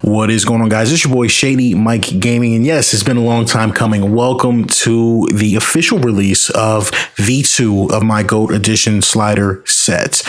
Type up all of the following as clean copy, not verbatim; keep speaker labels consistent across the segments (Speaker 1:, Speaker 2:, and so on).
Speaker 1: What is going on, guys? It's your boy Shady Mike Gaming, and yes, it's been a long time coming. Welcome to the official release of V2 of my GOAT edition slider set.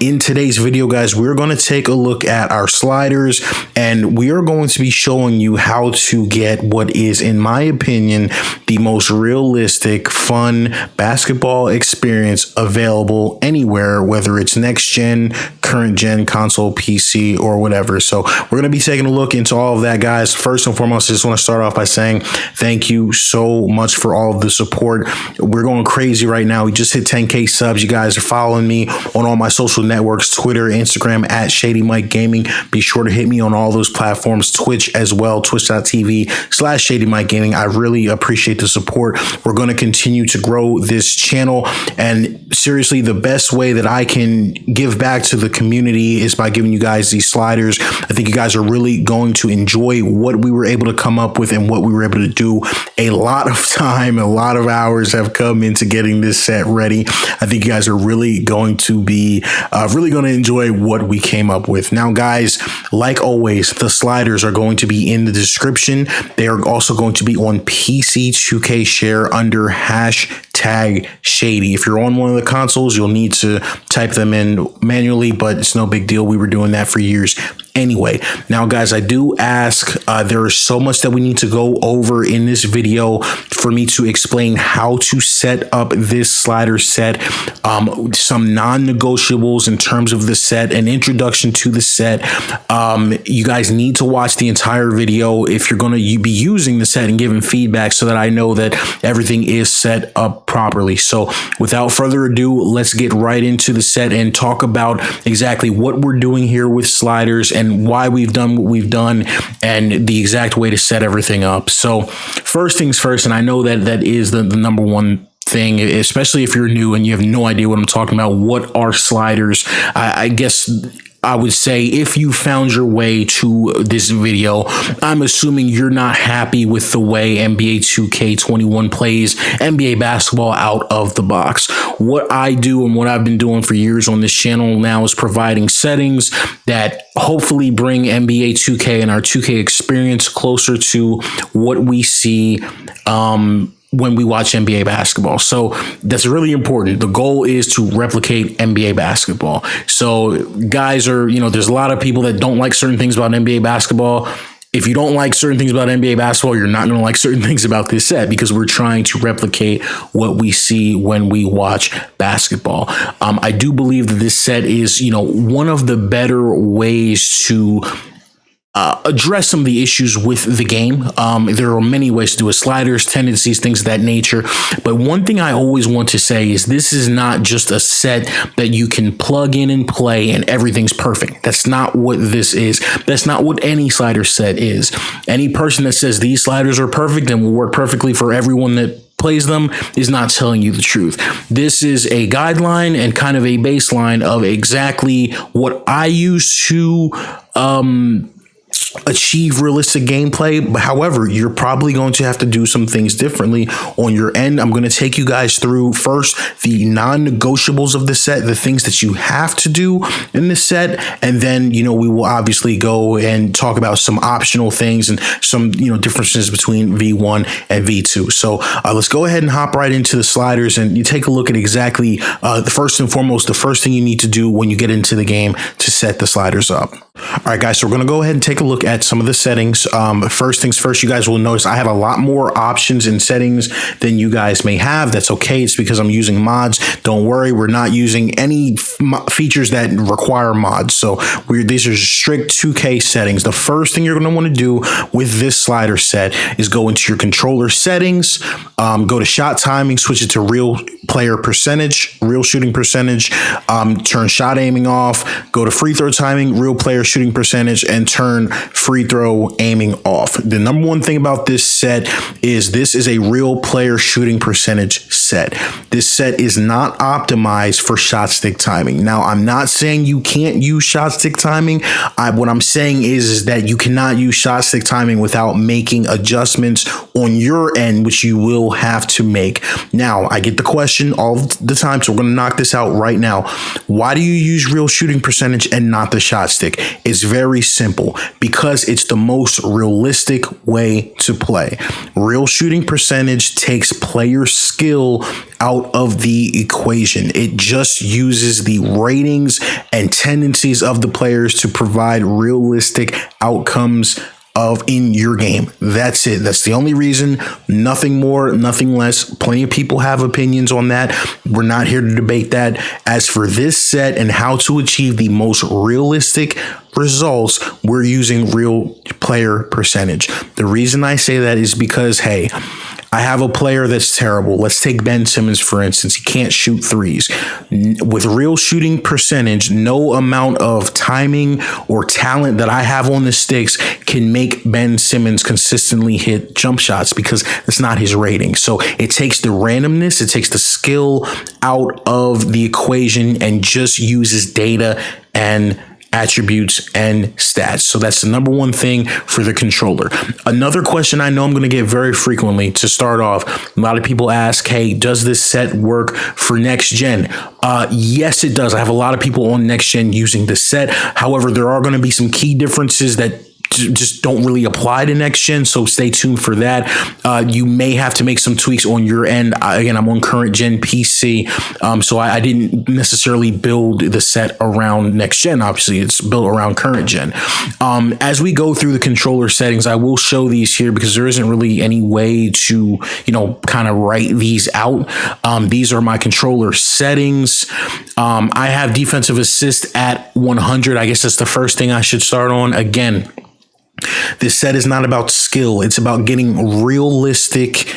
Speaker 1: In today's video, guys, we're going to take a look at our sliders, and we are going to be showing you how to get what is, in my opinion, the most realistic, fun basketball experience available anywhere, whether it's next gen, current gen, console, PC, or whatever. So we're going to be taking a look into all of that, guys. First and foremost, I just want to start off by saying thank you so much for all of the support. We're going crazy right now. We just hit 10K subs. You guys are following me on all my social networks, Twitter, Instagram, at ShadyMikeGaming. Be sure to hit me on all those platforms, Twitch as well, twitch.tv/ShadyMikeGaming. I really appreciate the support. We're going to continue to grow this channel, and seriously, the best way that I can give back to the community is by giving you guys these sliders. I think you guys are really going to enjoy what we were able to come up with and what we were able to do. A lot of time, a lot of hours have come into getting this set ready. I think you guys are really going to be enjoy what we came up with. Now, guys, like always, the sliders are going to be in the description. They are also going to be on PC2K Share under hashtag Shady. If you're on one of the consoles, you'll need to type them in manually, but it's no big deal. We were doing that for years anyway. Now, guys, I do ask, there is so much that we need to go over in this video for me to explain how to set up this slider set, some non-negotiables in terms of the set, an introduction to the set. You guys need to watch the entire video if you're going to be using the set and giving feedback, so that I know that everything is set up properly. So without further ado, let's get right into the set and talk about exactly what we're doing here with sliders and why we've done what we've done and the exact way to set everything up. So first things first, and I know that is the number one thing, especially if you're new and you have no idea what I'm talking about. What are sliders? I guess I would say if you found your way to this video, I'm assuming you're not happy with the way NBA 2K21 plays NBA basketball out of the box. What I do and what I've been doing for years on this channel now is providing settings that hopefully bring NBA 2K and our 2K experience closer to what we see when we watch NBA basketball. So that's really important. The goal is to replicate NBA basketball. So guys there's a lot of people that don't like certain things about NBA basketball. If you don't like certain things about NBA basketball, you're not going to like certain things about this set, because we're trying to replicate what we see when we watch basketball. I do believe that this set is, one of the better ways to address some of the issues with the game. There are many ways to do it: sliders, tendencies, things of that nature. But one thing I always want to say is this is not just a set that you can plug in and play and everything's perfect. That's not what this is. That's not what any slider set is. Any person that says these sliders are perfect and will work perfectly for everyone that plays them is not telling you the truth. This is a guideline and kind of a baseline of exactly what I use to achieve realistic gameplay. But however, you're probably going to have to do some things differently on your end. I'm going to take you guys through first the non-negotiables of the set, the things that you have to do in the set, and then we will obviously go and talk about some optional things and some differences between V1 and V2. So let's go ahead and hop right into the sliders, and you take a look at exactly the first and foremost, the first thing you need to do when you get into the game to set the sliders up. All right, guys, so we're going to go ahead and take a look at some of the settings. First things first, you guys will notice I have a lot more options and settings than you guys may have. That's okay. It's because I'm using mods. Don't worry, we're not using any features that require mods. So these are strict 2K settings. The first thing you're going to want to do with this slider set is go into your controller settings, go to shot timing, switch it to real player percentage, real shooting percentage, turn shot aiming off, go to free throw timing, real player shooting percentage, and turn free throw aiming off. The number one thing about this set is this is a real player shooting percentage set. This set is not optimized for shot stick timing. Now, I'm not saying you can't use shot stick timing. What I'm saying is that you cannot use shot stick timing without making adjustments on your end, which you will will have to make. Now, I get the question all the time, so we're going to knock this out right now. Why do you use real shooting percentage and not the shot stick? It's very simple, because it's the most realistic way to play. Real shooting percentage takes player skill out of the equation. It just uses the ratings and tendencies of the players to provide realistic outcomes in your game. That's it. That's the only reason. Nothing more, nothing less. Plenty of people have opinions on that. We're not here to debate that. As for this set and how to achieve the most realistic results, we're using real player percentage. The reason I say that is because, hey, I have a player that's terrible. Let's take Ben Simmons, for instance. He can't shoot threes. With real shooting percentage, no amount of timing or talent that I have on the sticks can make Ben Simmons consistently hit jump shots, because it's not his rating. So it takes the randomness, it takes the skill out of the equation and just uses data and attributes and stats. So that's the number one thing for the controller. Another question I know I'm going to get very frequently to start off, a lot of people ask, hey, does this set work for next gen? Yes, it does. I have a lot of people on next gen using this set. However, there are going to be some key differences that just don't really apply to next gen, so stay tuned for that. You may have to make some tweaks on your end. Again, I'm on current gen PC, so I didn't necessarily build the set around next gen. Obviously, it's built around current gen. As we go through the controller settings, I will show these here because there isn't really any way to, kind of write these out. These are my controller settings. I have defensive assist at 100. I guess that's the first thing I should start on. Again, this set is not about skill. It's about getting realistic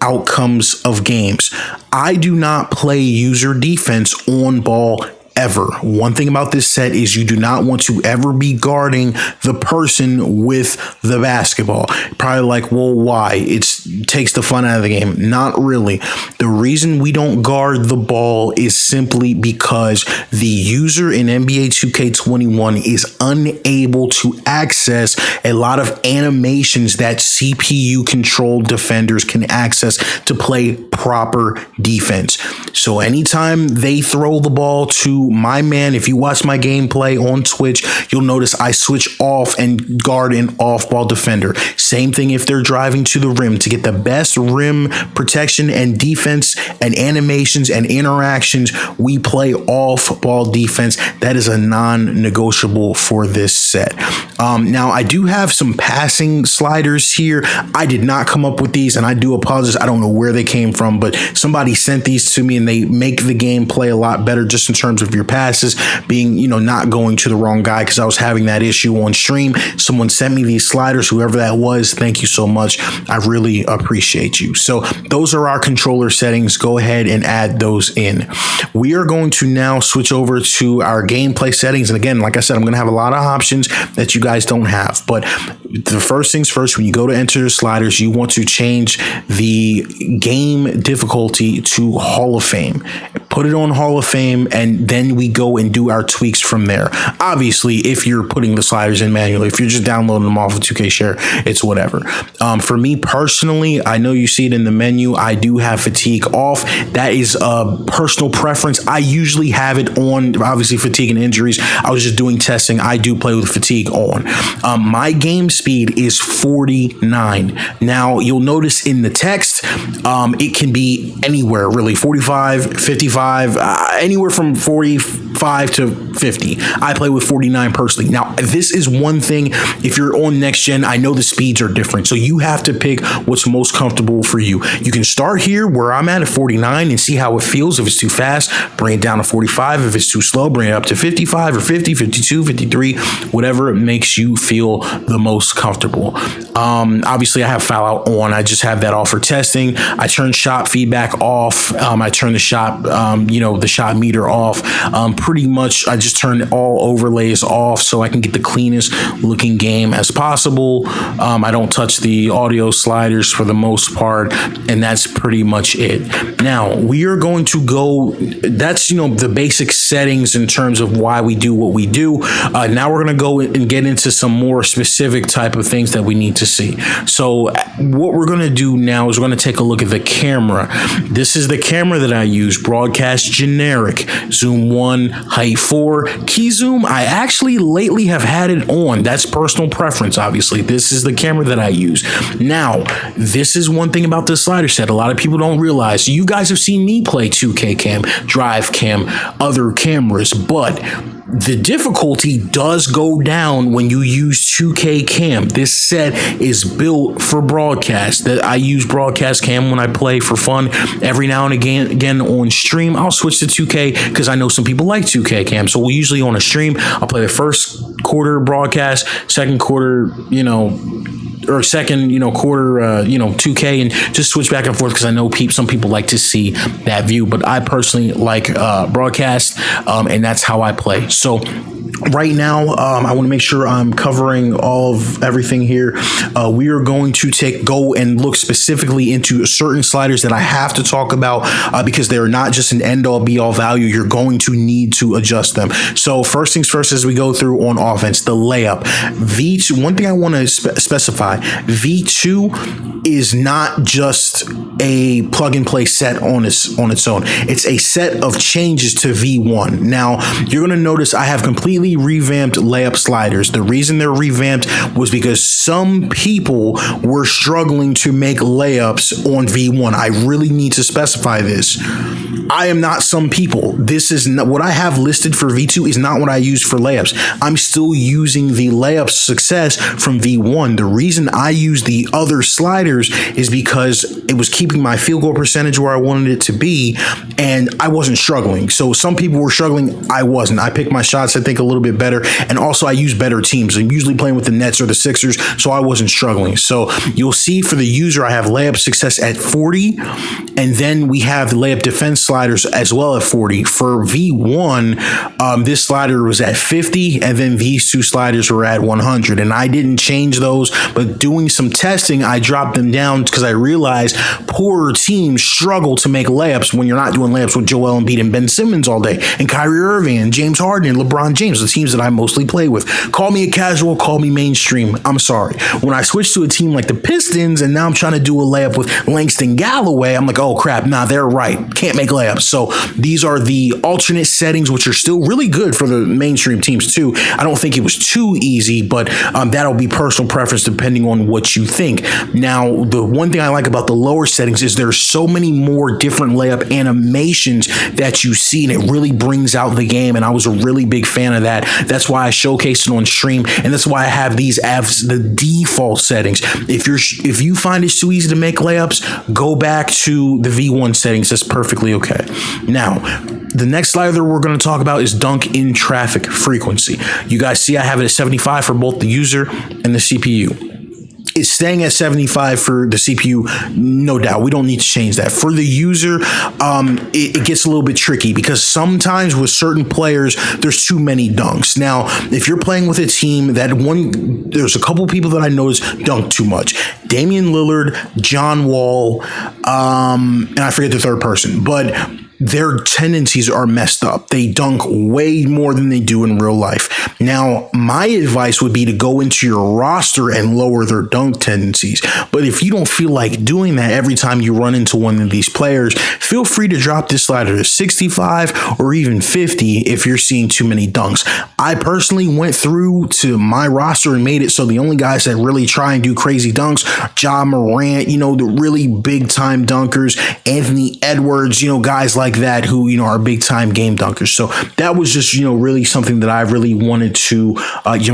Speaker 1: outcomes of games. I do not play user defense on ball ever. One thing about this set is you do not want to ever be guarding the person with the basketball. Probably like, well, why? It takes the fun out of the game. Not really. The reason we don't guard the ball is simply because the user in NBA 2K21 is unable to access a lot of animations that CPU controlled defenders can access to play proper defense. So anytime they throw the ball to my man, if you watch my gameplay on Twitch, you'll notice I switch off and guard an off-ball defender. Same thing if they're driving to the rim. To get the best rim protection and defense and animations and interactions, we play off-ball defense. That is a non-negotiable for this set. Now, I do have some passing sliders here. I did not come up with these, and I do apologize. I don't know where they came from, but somebody sent these to me, and they make the game play a lot better just in terms of your passes being, not going to the wrong guy, because I was having that issue on stream. Someone sent me these sliders, whoever that was. Thank you so much. I really appreciate you. So those are our controller settings. Go ahead and add those in. We are going to now switch over to our gameplay settings. And again, like I said, I'm going to have a lot of options that you guys don't have. But the first things first, when you go to enter the sliders, you want to change the game difficulty to Hall of Fame. Put it on Hall of Fame, and then we go and do our tweaks from there. Obviously, if you're putting the sliders in manually, if you're just downloading them off of 2K Share, it's whatever. For me personally, I know you see it in the menu. I do have fatigue off. That is a personal preference. I usually have it on. Obviously, fatigue and injuries, I was just doing testing. I do play with fatigue on. My game speed is 49. Now, you'll notice in the text, it can be anywhere, really. 45, 55, anywhere from 45 to 50. I play with 49 personally. Now, this is one thing. If you're on next gen, I know the speeds are different, so you have to pick what's most comfortable for you. You can start here where I'm at 49 and see how it feels. If it's too fast, bring it down to 45. If it's too slow, bring it up to 55 or 50, 52, 53, whatever makes you feel the most comfortable. Obviously, I have foul out on. I just have that off for testing. I turn shot feedback off. I turn the shot, the shot meter off. pretty much, I just turn all overlays off so I can get the cleanest looking game as possible. I don't touch the audio sliders for the most part, and that's pretty much it. Now we are going to go, that's, the basic settings in terms of why we do what we do. Now we're going to go and get into some more specific type of things that we need to see. So what we're going to do now is we're going to take a look at the camera. This is the camera that I use, broadcast generic, zoom 1, height 4, key zoom. I actually lately have had it on. That's personal preference, obviously. This is the camera that I use. Now, this is one thing about this slider set a lot of people don't realize. You guys have seen me play 2K cam, drive cam, other cameras, but the difficulty does go down when you use 2K cam. This set is built for broadcast. That I use broadcast cam when I play for fun. Every now and again on stream, I'll switch to 2K because I know some people like 2K cam. So we'll usually on a stream, I'll play the first quarter broadcast, second quarter, or second, quarter, 2K, and just switch back and forth because I know some people like to see that view, but I personally like broadcast, and that's how I play. So right now, I want to make sure I'm covering all of everything here. We are going to go and look specifically into certain sliders that I have to talk about because they're not just an end-all be-all value. You're going to need to adjust them. So first things first, as we go through on offense, the layup. V2, one thing I want to specify, V2 is not just a plug-and-play set on its own. It's a set of changes to V1. Now, you're going to notice I have completely revamped layup sliders. The reason they're revamped was because some people were struggling to make layups on V1. I really need to specify this. I am not some people. This is not what I have listed for V2 is not what I use for layups. I'm still using the layup success from V1. The reason I use the other sliders is because it was keeping my field goal percentage where I wanted it to be, and I wasn't struggling. So some people were struggling. I wasn't. I picked my shots, I think, a little bit better. And also I use better teams. I'm usually playing with the Nets or the Sixers, so I wasn't struggling. So you'll see for the user, I have layup success at 40, and then we have the layup defense sliders as well at 40. For V1, this slider was at 50, and then these two sliders were at 100. And I didn't change those, but doing some testing, I dropped them down because I realized poorer teams struggle to make layups when you're not doing layups with Joel Embiid and Ben Simmons all day, and Kyrie Irving and James Harden and LeBron James, the teams that I mostly play with. Call me a casual, call me mainstream. I'm sorry. When I switched to a team like the Pistons and now I'm trying to do a layup with Langston Galloway, I'm like, oh crap, nah, they're right. Can't make layups. So these are the alternate settings, which are still really good for the mainstream teams too. I don't think it was too easy, but that'll be personal preference depending on what you think. Now, the one thing I like about the lower settings is there's so many more different layup animations that you see, and it really brings out the game. And I was a really big fan of that. That's why I showcased it on stream, and that's why I have these as the default settings. If you find it too easy to make layups, go back to the V1 settings. That's perfectly okay. Now, the next slider that we're going to talk about is dunk in traffic frequency. You guys see I have it at 75 for both the user and the CPU. It's staying at 75 for the CPU, no doubt. We don't need to change that. For the user, it gets a little bit tricky because sometimes with certain players, there's too many dunks. Now, if you're playing with a team there's a couple people that I noticed dunk too much. Damian Lillard, John Wall, and I forget the third person, but their tendencies are messed up. They dunk way more than they do in real life. Now, my advice would be to go into your roster and lower their dunk tendencies. But if you don't feel like doing that every time you run into one of these players, feel free to drop this slider to 65 or even 50 if you're seeing too many dunks. I personally went through to my roster and made it so the only guys that really try and do crazy dunks, Ja Morant, the really big time dunkers, Anthony Edwards, guys like that who are big time game dunkers. So that was just really something that I really wanted to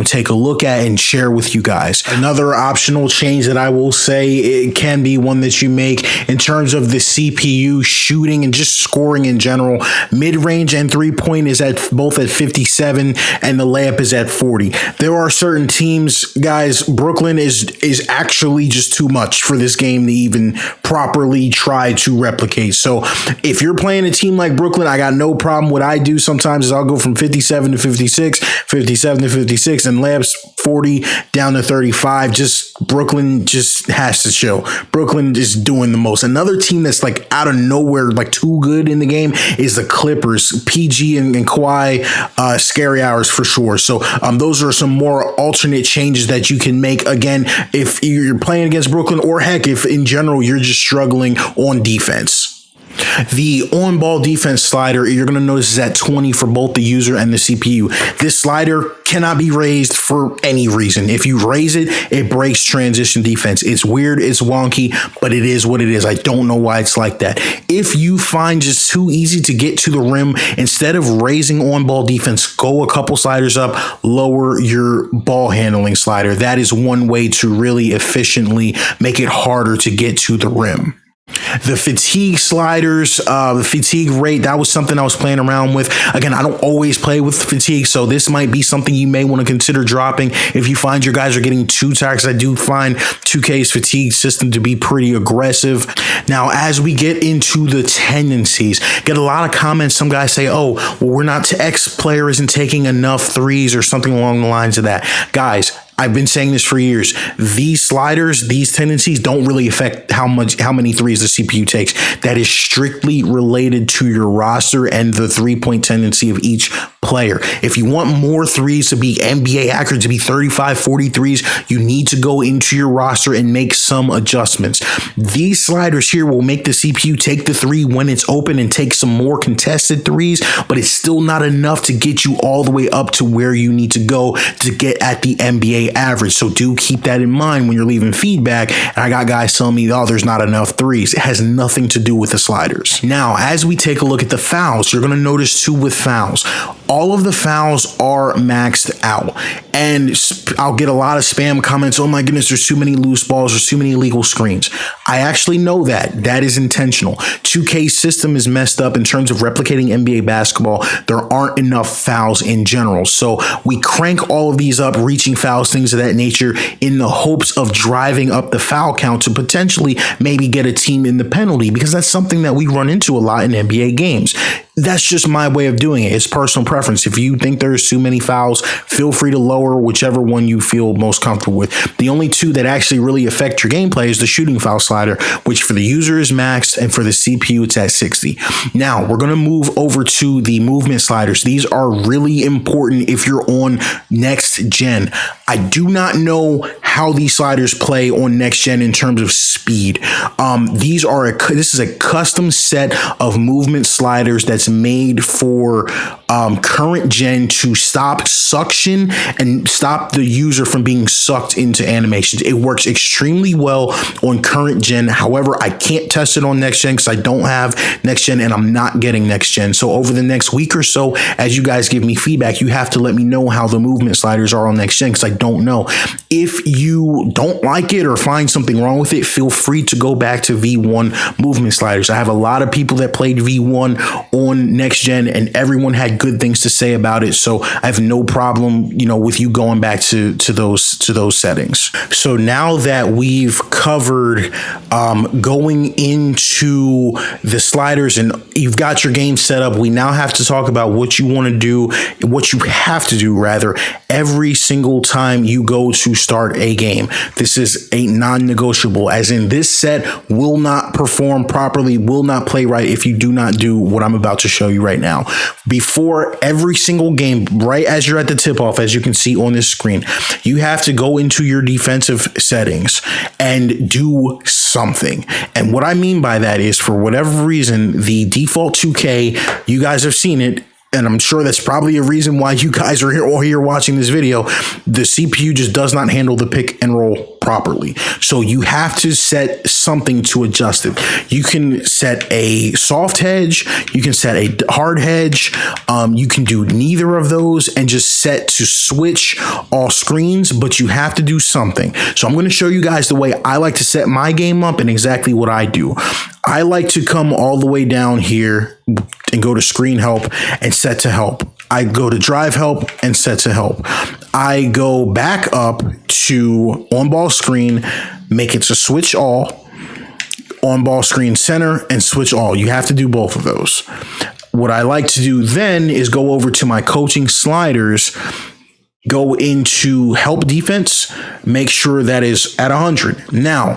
Speaker 1: take a look at and share with you guys. Another optional change that I will say, it can be one that you make in terms of the CPU shooting and just scoring in general. Mid-range and 3-point is both at 57 and the layup is at 40. There are certain teams, guys, Brooklyn is actually just too much for this game to even properly try to replicate. So if you're playing playing a team like Brooklyn, I got no problem. What I do sometimes is I'll go from 57 to 56, 57 to 56, and layups 40 down to 35. Just Brooklyn just has to show. Brooklyn is doing the most. Another team that's like out of nowhere, like too good in the game, is the Clippers. PG and Kawhi, scary hours for sure. So those are some more alternate changes that you can make. Again, if you're playing against Brooklyn, or heck, if in general you're just struggling on defense. The on-ball defense slider, you're going to notice, is at 20 for both the user and the CPU. This slider cannot be raised for any reason. If you raise it, it breaks transition defense. It's weird, it's wonky, but it is what it is. I don't know why it's like that. If you find it's too easy to get to the rim, instead of raising on-ball defense, go a couple sliders up, lower your ball handling slider. That is one way to really efficiently make it harder to get to the rim. The fatigue sliders, the fatigue rate, that was something I was playing around with. Again, I don't always play with fatigue, so this might be something you may want to consider dropping if you find your guys are getting too tired, because I do find 2K's fatigue system to be pretty aggressive. Now, as we get into the tendencies, get a lot of comments. Some guys say, oh, well, we're not, X player isn't taking enough threes or something along the lines of that. Guys, I've been saying this for years. These sliders, these tendencies don't really affect how many threes the CPU takes. That is strictly related to your roster and the 3-point tendency of each player. If you want more threes to be NBA accurate, to be 35, 40 threes, you need to go into your roster and make some adjustments. These sliders here will make the CPU take the three when it's open and take some more contested threes, but it's still not enough to get you all the way up to where you need to go to get at the NBA average. So do keep that in mind when you're leaving feedback. And I got guys telling me, oh, there's not enough threes. It has nothing to do with the sliders. Now, as we take a look at the fouls, you're going to notice too with fouls, all of the fouls are maxed out. And I'll get a lot of spam comments. Oh my goodness, there's too many loose balls. There's too many illegal screens. I actually know that. That is intentional. 2K's system is messed up in terms of replicating NBA basketball. There aren't enough fouls in general. So we crank all of these up, reaching fouls, things of that nature, in the hopes of driving up the foul count to potentially maybe get a team in the penalty, because that's something that we run into a lot in NBA games. That's just my way of doing it. It's personal preference. If you think there's too many fouls, feel free to lower whichever one you feel most comfortable with. The only two that actually really affect your gameplay is the shooting foul slider, which for the user is maxed, and for the CPU it's at 60. Now we're going to move over to the movement sliders. These are really important if you're on next gen. I do not know how these sliders play on next gen in terms of speed. This is a custom set of movement sliders that's made for current gen to stop suction and stop the user from being sucked into animations. It works extremely well on current gen. However, I can't test it on next gen because I don't have next gen and I'm not getting next gen. So over the next week or so, as you guys give me feedback, you have to let me know how the movement sliders are on next gen, because I don't know. If you don't like it or find something wrong with it, feel free to go back to V1 movement sliders. I have a lot of people that played V1 on next gen and everyone had good things to say about it. So I have no problem, with you going back to those settings. So now that we've covered going into the sliders and you've got your game set up, we now have to talk about what you want to do, what you have to do rather, every single time you go to start a game. This is a non-negotiable, as in this set will not perform properly, will not play right if you do not do what I'm about to show you right now. Before every single game, right as you're at the tip-off, as you can see on this screen, you have to go into your defensive settings and do something. And what I mean by that is, for whatever reason, the default 2K, you guys have seen it, and I'm sure that's probably a reason why you guys are here watching this video, the CPU just does not handle the pick and roll properly. So you have to set something to adjust it. You can set a soft hedge, you can set a hard hedge, you can do neither of those and just set to switch all screens, but you have to do something. So I'm going to show you guys the way I like to set my game up and exactly what I do. I like to come all the way down here and go to screen help and set to help. I go to drive help and set to help. I go back up to on ball screen, make it to switch all. on ball screen center, and switch all. You have to do both of those. What I like to do then is go over to my coaching sliders, go into help defense, make sure that is at 100. Now,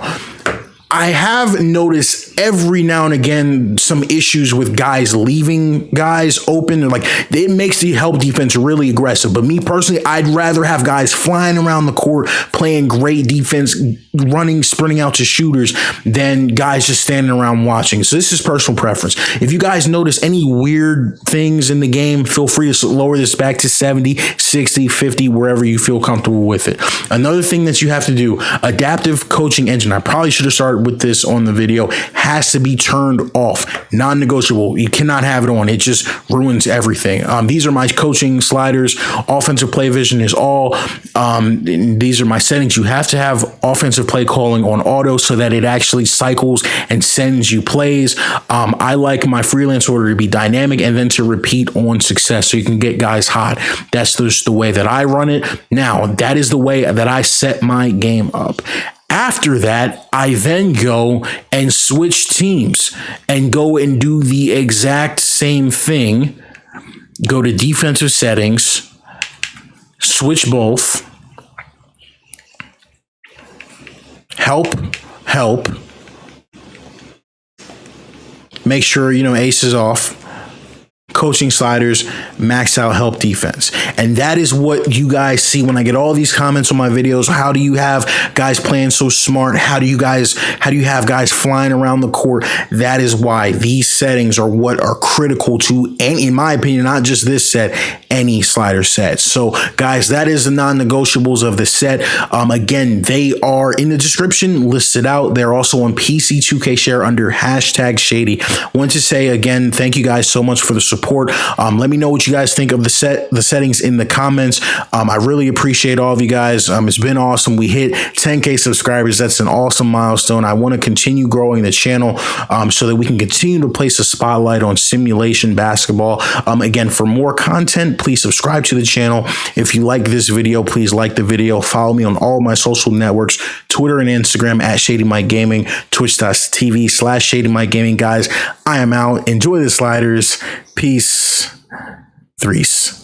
Speaker 1: I have noticed every now and again some issues with guys leaving guys open. And like, it makes the help defense really aggressive. But me personally, I'd rather have guys flying around the court, playing great defense, running, sprinting out to shooters than guys just standing around watching. So this is personal preference. If you guys notice any weird things in the game, feel free to lower this back to 70, 60, 50, wherever you feel comfortable with it. Another thing that you have to do, adaptive coaching engine. I probably should have started with this on the video, has to be turned off, non-negotiable. You cannot have it on. It just ruins everything. These are my coaching sliders. Offensive play vision is all. These are my settings. You have to have offensive play calling on auto so that it actually cycles and sends you plays. I like my freelance order to be dynamic and then to repeat on success so you can get guys hot. That's just the way that I run it. Now, that is the way that I set my game up. After that, I then go and switch teams and go and do the exact same thing. Go to defensive settings, switch both, help, make sure, ace is off, coaching sliders, max out help defense. And that is what you guys see when I get all these comments on my videos. How do you have guys playing so smart? How do you have guys flying around the court? That is why these settings are what are critical to any, in my opinion, not just this set, any slider set. So guys, that is the non-negotiables of the set. Again, they are in the description, listed out. They're also on PC 2K Share under #Shady. Want to say again, thank you guys so much for the support. Let me know what you guys think of the settings in the comments. I really appreciate all of you guys. It's been awesome. We hit 10K subscribers. That's an awesome milestone. I want to continue growing the channel so that we can continue to place a spotlight on simulation basketball. Again, for more content, please subscribe to the channel. If you like this video, please like the video. Follow me on all my social networks, Twitter and Instagram at ShadyMikeGaming, twitch.tv/ShadyMikeGaming. Guys, I am out. Enjoy the sliders. Peace. Threes.